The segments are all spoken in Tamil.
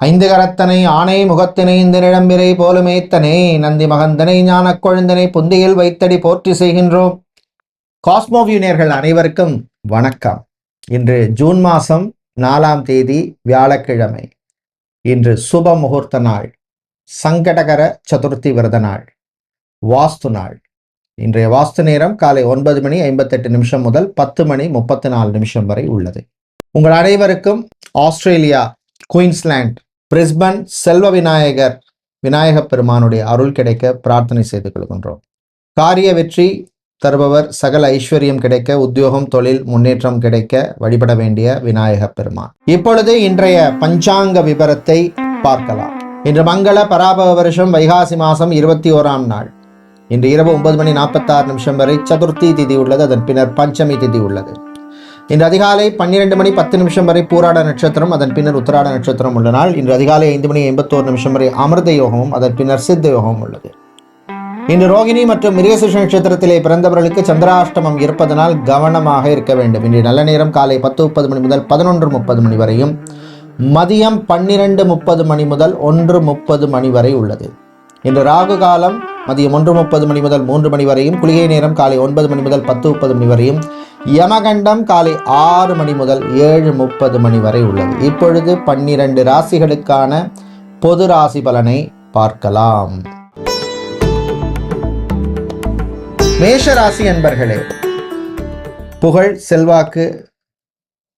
ஐந்து கரத்தனை ஆணை முகத்தினை இந்த நிழம்பிரை போலுமேத்தனை நந்தி மகந்தனை ஞானக் கொழுந்தனை புந்தியில் வைத்தடி போற்றி செய்கின்றோம். காஸ்மோவியூனியர்கள் அனைவருக்கும் வணக்கம். இன்று ஜூன் மாதம் 4ஆம் தேதி வியாழக்கிழமை. இன்று சுப முகூர்த்த நாள், சங்கடகர சதுர்த்தி விரத நாள், வாஸ்து நாள். இன்றைய வாஸ்து நேரம் காலை 9:58 முதல் 10:34 வரை உள்ளது. உங்கள் அனைவருக்கும் ஆஸ்திரேலியா குயின்ஸ்லாண்ட் பிரிஸ்பன் செல்வ விநாயகப் பெருமானுடைய அருள் கிடைக்க பிரார்த்தனை செய்து கொள்கின்றோம். காரிய வெற்றி தருபவர், சகல ஐஸ்வர்யம் கிடைக்க, உத்தியோகம் தொழில் முன்னேற்றம் கிடைக்க வழிபட வேண்டிய விநாயகப் பெருமான். இப்பொழுது இன்றைய பஞ்சாங்க விபரத்தை பார்க்கலாம். இன்று மங்கள பராபவ வருஷம் வைகாசி மாதம் 21ஆம் நாள். இன்று இரவு 9:46 வரை சதுர்த்தி திதி உள்ளது. அதன் பின்னர் பஞ்சமி திதி உள்ளது. இன்று அதிகாலை 12:10 வரை பூராட நட்சத்திரம், அதன் பின்னர் உத்தராட நட்சத்திரம் உள்ள நாள். இன்று அதிகாலை 5:81 வரை அமிர்த யோகமும், அதன் பின்னர் சித்த யோகமும் உள்ளது. இன்று ரோகிணி மற்றும் மிருகசீரிஷ நட்சத்திரத்திலே பிறந்தவர்களுக்கு சந்திராஷ்டமம் இருப்பதனால் கவனமாக இருக்க வேண்டும். இன்று நல்ல நேரம் காலை 10:30 முதல் 11:30 வரையும், மதியம் 12:30 முதல் 1:30 வரை உள்ளது. இன்று ராகு காலம் மதியம் 1:30 முதல் 3 வரையும், குளிகை நேரம் காலை 9 முதல் 10:30 வரையும், யமகண்டம் காலை 6 முதல் 7:30 வரை உள்ளது. இப்பொழுது 12 ராசிகளுக்கான பொது ராசி பலனை பார்க்கலாம். மேஷ ராசி அன்பர்களே, புகழ் செல்வாக்கு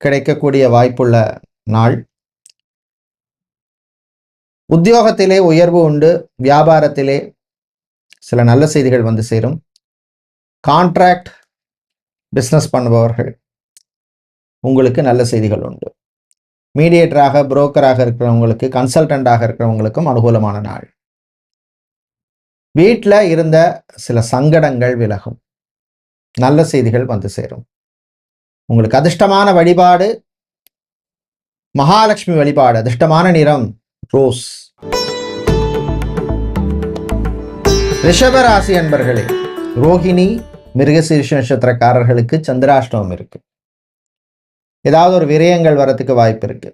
கிடைக்கக்கூடிய வாய்ப்புள்ள நாள். உத்தியோகத்திலே உயர்வு உண்டு. வியாபாரத்திலே சில நல்ல செய்திகள் வந்து சேரும். கான்ட்ராக்ட் பிஸ்னஸ் பண்ணுபவர்கள் உங்களுக்கு நல்ல செய்திகள் உண்டு. மீடியேட்டராக புரோக்கராக இருக்கிறவங்களுக்கு, கன்சல்டண்டாக இருக்கிறவங்களுக்கும் அனுகூலமான நாள். வீட்டில் இருந்த சில சங்கடங்கள் விலகும். நல்ல செய்திகள் வந்து சேரும். உங்களுக்கு அதிர்ஷ்டமான வழிபாடு மகாலட்சுமி வழிபாடு. அதிர்ஷ்டமான நிறம் ரோஸ். ரிஷபராசி அன்பர்களே, ரோகிணி மிருகசீரிஷ நட்சத்திரக்காரர்களுக்கு சந்திராஷ்டமம் இருக்கு. ஏதாவது ஒரு விரயங்கள் வரத்துக்கு வாய்ப்பு இருக்கு.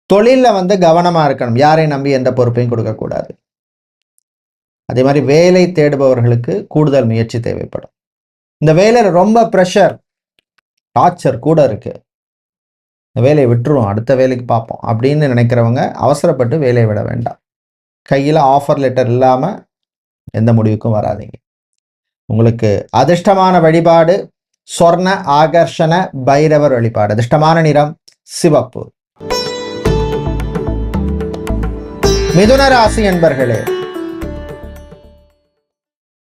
தொழிலில் கவனமா இருக்கணும். யாரை நம்பி எந்த பொறுப்பையும் கொடுக்கக்கூடாது. அதே மாதிரி வேலை தேடுபவர்களுக்கு கூடுதல் முயற்சி தேவைப்படும். இந்த வேலையில் ரொம்ப ப்ரெஷர், டார்ச்சர் கூட இருக்கு. இந்த வேலையை விட்டுருவோம், அடுத்த வேலைக்கு பார்ப்போம் அப்படின்னு நினைக்கிறவங்க அவசரப்பட்டு வேலையை விட வேண்டாம். கையில் ஆஃபர் லெட்டர் இல்லாமல் எந்த முடிவுக்கும் வராதிங்க. உங்களுக்கு அதிர்ஷ்டமான வழிபாடு சொர்ண ஆகர்ஷண பைரவர் வழிபாடு. அதிர்ஷ்டமான நிறம் சிவப்பு. மிதுன ராசி என்பர்களே,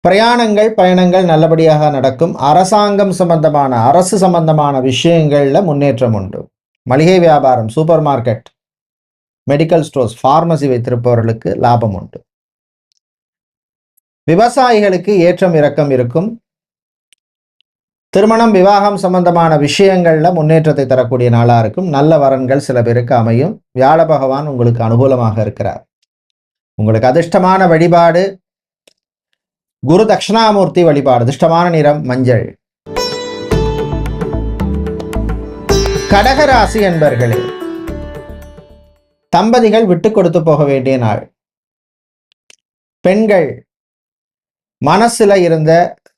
பிரயாணங்கள் பயணங்கள் நல்லபடியாக நடக்கும். அரசாங்கம் சம்பந்தமான அரசு சம்பந்தமான விஷயங்கள்ல முன்னேற்றம் உண்டு. மளிகை வியாபாரம், supermarket, medical stores, pharmacy வைத்திருப்பவர்களுக்கு லாபம் உண்டு. விவசாயிகளுக்கு ஏற்றம் இறக்கம் இருக்கும். திருமணம் விவாகம் சம்பந்தமான விஷயங்கள்ல முன்னேற்றத்தை தரக்கூடிய நாளா இருக்கும். நல்ல வரன்கள் சில பேருக்கு அமையும். வியாழ பகவான் உங்களுக்கு அனுகூலமாக இருக்கிறார். உங்களுக்கு அதிர்ஷ்டமான வழிபாடு குரு தட்சிணாமூர்த்தி வழிபாடு. அதிர்ஷ்டமான நிறம் மஞ்சள். கடகராசி என்பர்களே, தம்பதிகள் விட்டு கொடுத்து போக வேண்டிய நாள். பெண்கள் மனசுல இருந்த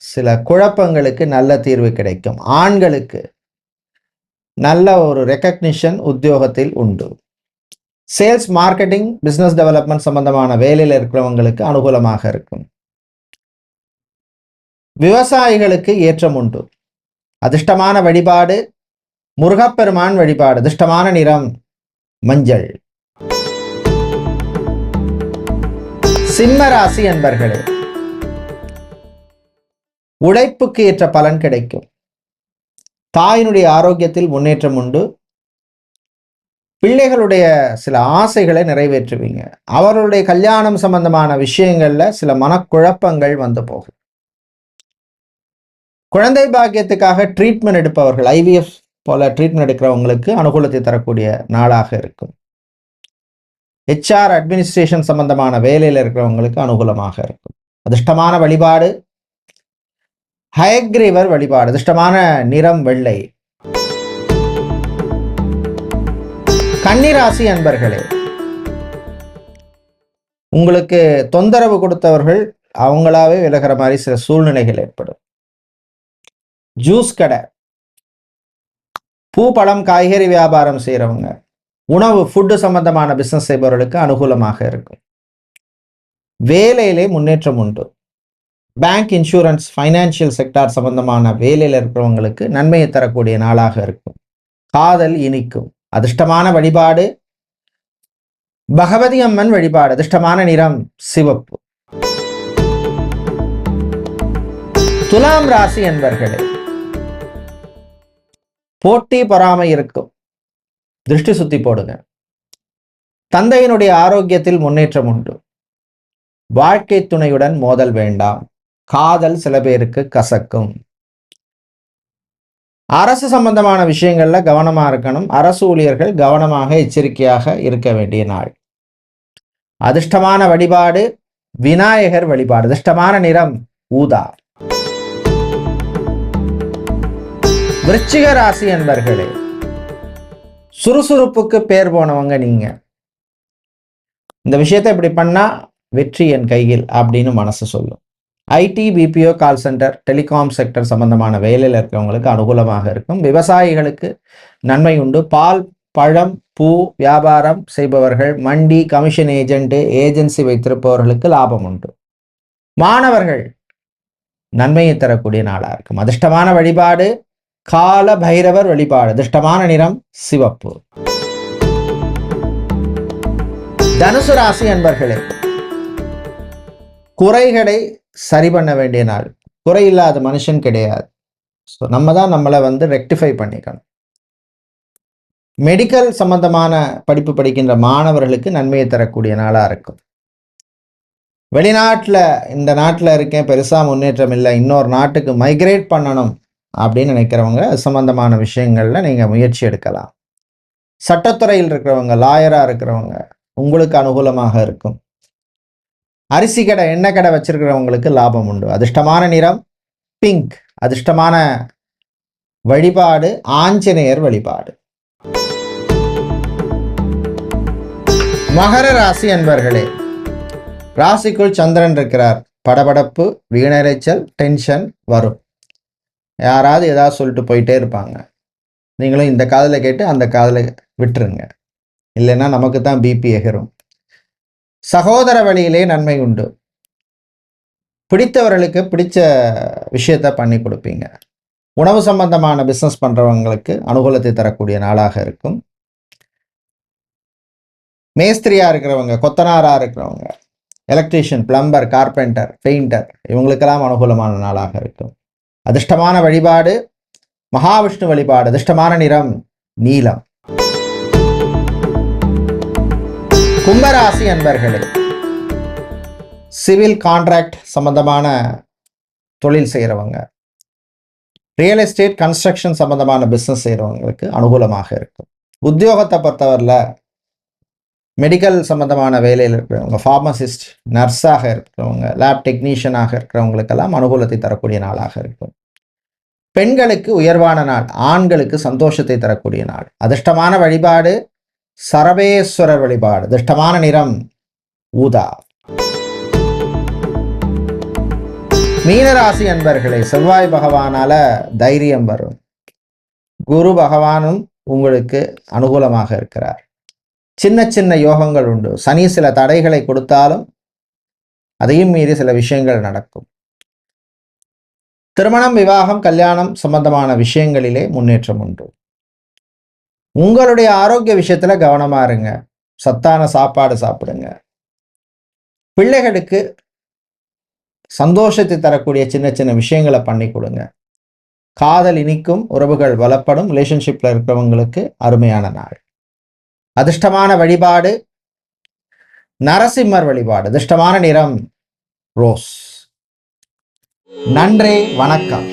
சில குழப்பங்களுக்கு நல்ல தீர்வு கிடைக்கும். ஆண்களுக்கு நல்ல ஒரு ரெக்கக்னிஷன் உத்தியோகத்தில் உண்டு. சேல்ஸ், மார்க்கெட்டிங், பிசினஸ் டெவலப்மெண்ட் சம்பந்தமான வேலையில் இருக்கிறவங்களுக்கு அனுகூலமாக இருக்கும். விவசாயிகளுக்கு ஏற்றம் உண்டு. அதிர்ஷ்டமான வழிபாடு முருகப்பெருமான் வழிபாடு. அதிர்ஷ்டமான நிறம் மஞ்சள். சிம்ம ராசி அன்பர்களே, உழைப்புக்கு ஏற்ற பலன் கிடைக்கும். தாயினுடைய ஆரோக்கியத்தில் முன்னேற்றம் உண்டு. பிள்ளைகளுடைய சில ஆசைகளை நிறைவேற்றுவீங்க. அவர்களுடைய கல்யாணம் சம்பந்தமான விஷயங்கள்ல சில மனக்குழப்பங்கள் வந்து போகும். குழந்தை பாக்கியத்துக்காக ட்ரீட்மெண்ட் எடுப்பவர்கள், ஐவிஎஃப் போல ட்ரீட்மெண்ட் எடுக்கிறவங்களுக்கு அனுகூலத்தை தரக்கூடிய நாளாக இருக்கும். HR அட்மினிஸ்ட்ரேஷன் சம்பந்தமான வேலையில் இருக்கிறவங்களுக்கு அனுகூலமாக இருக்கும். அதிர்ஷ்டமான வழிபாடு ஹயக்ரீவர் வழிபாடு. அதிர்ஷ்டமான நிறம் வெள்ளை. கன்னிராசி அன்பர்களே, உங்களுக்கு தொந்தரவு கொடுத்தவர்கள் அவங்களாவே விலகிற மாதிரி சில சூழ்நிலைகள் ஏற்படும். ஜூஸ் கடை, பூ பழம் காய்கறி வியாபாரம் செய்யறவங்க, உணவு ஃபுட்டு சம்பந்தமான பிசினஸ் செய்பவர்களுக்கு அனுகூலமாக இருக்கும். வேலையிலே முன்னேற்றம் உண்டு. பேங்க், இன்சூரன்ஸ், ஃபைனான்சியல் செக்டார் சம்பந்தமான வேலையில் இருக்கிறவங்களுக்கு நன்மையை தரக்கூடிய நாளாக இருக்கும். காதல் இனிக்கும். அதிர்ஷ்டமான வழிபாடு பகவதி அம்மன் வழிபாடு. அதிர்ஷ்டமான நிறம் சிவப்பு. துலாம் ராசி என்பர்களே, போட்டி பொறாமை இருக்கும். திருஷ்டி சுத்தி போடுங்க. தந்தையினுடைய ஆரோக்கியத்தில் முன்னேற்றம் உண்டு. வாழ்க்கை துணையுடன் மோதல் வேண்டாம். காதல் சில பேருக்கு கசக்கும். அரசு சம்பந்தமான விஷயங்கள்ல கவனமா இருக்கணும். அரசு ஊழியர்கள் கவனமாக எச்சரிக்கையாக இருக்க வேண்டிய நாள். அதிர்ஷ்டமான வழிபாடு விநாயகர் வழிபாடு. அதிர்ஷ்டமான நிறம் ஊதா. விருச்சிக ராசி என்பர்களே, சுறுசுறுப்புக்கு பேர் போனவங்க நீங்க. இந்த விஷயத்தை இப்படி பண்ணா வெற்றி என் கையில் அப்படின்னு மனசு சொல்லும். ID, BPO, call centre, telecom sector சம்பந்தமான வேலையில் இருக்கிறவங்களுக்கு அனுகூலமாக இருக்கும். விவசாயிகளுக்கு நன்மை உண்டு. பால், பழம், பூ வியாபாரம் செய்பவர்கள், மண்டி, கமிஷன் ஏஜென்ட், ஏஜென்சி வைத்திருப்பவர்களுக்கு லாபம் உண்டு. மாணவர்கள் நன்மையை தரக்கூடிய நாளாக இருக்கும். அதிர்ஷ்டமான வழிபாடு கால பைரவர் வழிபாடு. அதிர்ஷ்டமான நிறம் சிவப்பு. தனுசு ராசி அன்பர்களே, குறைகளை சரி பண்ண வேண்டிய நாள். குறை இல்லாத மனுஷன் கிடையாது. ஸோ நம்ம தான் நம்மளை ரெக்டிஃபை பண்ணிக்கணும். மெடிக்கல் சம்பந்தமான படிப்பு படிக்கின்ற மாணவர்களுக்கு நன்மையை தரக்கூடிய நாளாக இருக்கும். வெளிநாட்டில், இந்த நாட்டில் இருக்கேன், பெருசாக முன்னேற்றம் இல்லை, இன்னொரு நாட்டுக்கு மைக்ரேட் பண்ணணும் அப்படின்னு நினைக்கிறவங்க அது சம்பந்தமான விஷயங்களில் நீங்கள் முயற்சி எடுக்கலாம். சட்டத்துறையில் இருக்கிறவங்க, லாயராக இருக்கிறவங்க, உங்களுக்கு அனுகூலமாக இருக்கும். அரிசி கடை, எண்ணெய் கடை வச்சிருக்கிறவங்களுக்கு லாபம் உண்டு. அதிர்ஷ்டமான நிறம் பிங்க். அதிர்ஷ்டமான வழிபாடு ஆஞ்சநேயர் வழிபாடு. மகர ராசி அன்பர்களே, ராசிக்குள் சந்திரன் இருக்கிறார். படபடப்பு, வீணரைச்சல், டென்ஷன் வரும். யாராவது ஏதாவது சொல்லிட்டு போயிட்டே இருப்பாங்க. நீங்களும் இந்த காதில் கேட்டு அந்த காதில் விட்டுருங்க, இல்லைன்னா நமக்கு தான் பிபி எகிரும். சகோதர வழியிலே நன்மை உண்டு. பிடித்தவர்களுக்கு பிடிச்ச விஷயத்த பண்ணி கொடுப்பீங்க. உணவு சம்பந்தமான பிஸ்னஸ் பண்ணுறவங்களுக்கு அனுகூலத்தை தரக்கூடிய நாளாக இருக்கும். மேஸ்திரியா இருக்கிறவங்க, கொத்தனாரா இருக்கிறவங்க, எலக்ட்ரீஷியன், பிளம்பர், கார்பெண்டர், பெயிண்டர், இவங்களுக்கெல்லாம் அனுகூலமான நாளாக இருக்கும். அதிர்ஷ்டமான வழிபாடு மகாவிஷ்ணு வழிபாடு. அதிர்ஷ்டமான நிறம் நீலம். கும்பராசி அன்பர்களே, சிவில் கான்ட்ராக்ட் சம்பந்தமான தொழில் செய்கிறவங்க, ரியல் எஸ்டேட், கன்ஸ்ட்ரக்ஷன் சம்பந்தமான பிஸ்னஸ் செய்கிறவங்களுக்கு அனுகூலமாக இருக்கும். உத்தியோகத்தை பொறுத்தவரையில் மெடிக்கல் சம்பந்தமான வேலையில் இருக்கிறவங்க, ஃபார்மசிஸ்ட், நர்ஸாக இருக்கிறவங்க, லேப் டெக்னீஷியனாக இருக்கிறவங்களுக்கெல்லாம் அனுகூலத்தை தரக்கூடிய நாளாக இருக்கும். பெண்களுக்கு உயர்வான நாள், ஆண்களுக்கு சந்தோஷத்தை தரக்கூடிய நாள். அதிர்ஷ்டமான வழிபாடு சரபேஸ்வரர் வழிபாடு. அதிர்ஷ்டமான நிறம் ஊதா. மீனராசி அன்பர்களே, செவ்வாய் பகவானால தைரியம் வரும். குரு பகவானும் உங்களுக்கு அனுகூலமாக இருக்கிறார். சின்ன சின்ன யோகங்கள் உண்டு. சனி சில தடைகளை கொடுத்தாலும் அதையும் மீறி சில விஷயங்கள் நடக்கும். திருமணம், விவாகம், கல்யாணம் சம்பந்தமான விஷயங்களிலே முன்னேற்றம் உண்டு. உங்களுடைய ஆரோக்கிய விஷயத்துல கவனமா இருங்க. சத்தான சாப்பாடு சாப்பிடுங்க. பிள்ளைகளுக்கு சந்தோஷத்தை தரக்கூடிய சின்ன சின்ன விஷயங்களை பண்ணி கொடுங்க. காதல் இனிக்கும், உறவுகள் பலப்படும். ரிலேஷன்ஷிப்ல இருக்கிறவங்களுக்கு அருமையான நாள். அதிர்ஷ்டமான வழிபாடு நரசிம்மர் வழிபாடு. அதிர்ஷ்டமான நிறம் ரோஸ். நன்றி, வணக்கம்.